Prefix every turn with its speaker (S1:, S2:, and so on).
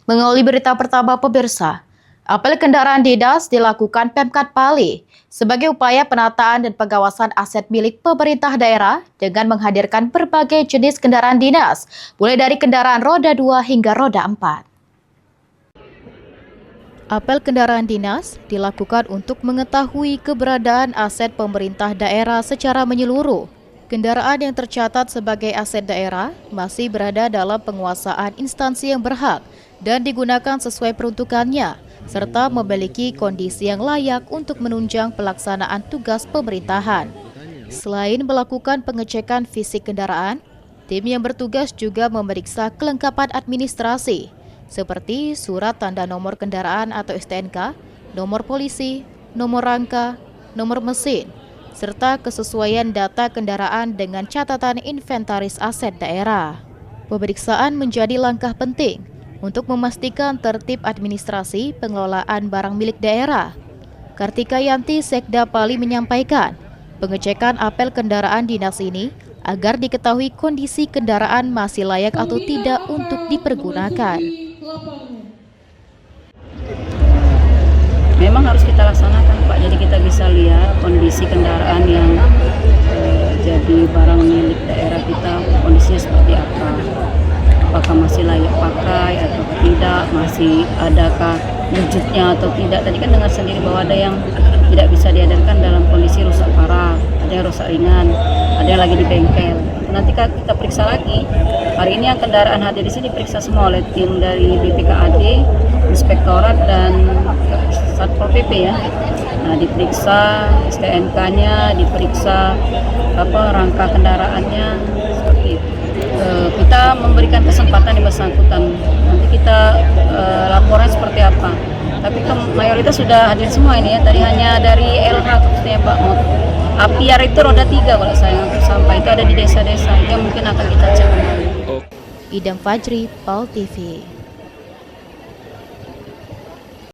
S1: Mengawali berita pertama pemirsa, apel kendaraan dinas dilakukan Pemkad Pali sebagai upaya penataan dan pengawasan aset milik pemerintah daerah dengan menghadirkan berbagai jenis kendaraan dinas, mulai dari kendaraan roda 2 hingga roda 4. Apel kendaraan dinas dilakukan untuk mengetahui keberadaan aset pemerintah daerah secara menyeluruh. Kendaraan yang tercatat sebagai aset daerah masih berada dalam penguasaan instansi yang berhak dan digunakan sesuai peruntukannya, serta memiliki kondisi yang layak untuk menunjang pelaksanaan tugas pemerintahan. Selain melakukan pengecekan fisik kendaraan, tim yang bertugas juga memeriksa kelengkapan administrasi, seperti surat tanda nomor kendaraan atau STNK, nomor polisi, nomor rangka, nomor mesin, serta kesesuaian data kendaraan dengan catatan inventaris aset daerah. Pemeriksaan menjadi langkah penting untuk memastikan tertib administrasi pengelolaan barang milik daerah. Kartika Yanti, Sekda Pali menyampaikan, pengecekan apel kendaraan dinas ini agar diketahui kondisi kendaraan masih layak atau tidak untuk dipergunakan.
S2: Memang harus kita laksanakan, Pak. Jadi kita bisa lihat kondisi kendaraan yang jadi barang milik daerah kita, kondisinya seperti apa. Apakah masih layak pakai atau tidak, masih adakah wujudnya atau tidak. Tadi kan dengar sendiri bahwa ada yang tidak bisa diedarkan dalam kondisi rusak parah, ada yang rusak ringan, ada yang lagi di bengkel. Nanti kita periksa lagi. Hari ini yang kendaraan hadir di sini diperiksa semua oleh tim dari BPKAD, Inspektorat dan Satpol PP ya. Nah, diperiksa STNK-nya, diperiksa rangka kendaraannya seperti itu. Kita memberikan kesempatan yang bersangkutan. Nanti kita laporan seperti apa. Tapi mayoritas sudah hadir semua ini ya. Tadi hanya dari LH khususnya Pak Mot. Apiar itu roda 3 kalau saya sampai itu ada di desa-desa. Yang mungkin akan kita cek kembali.
S1: Idam Fajri, PAL TV.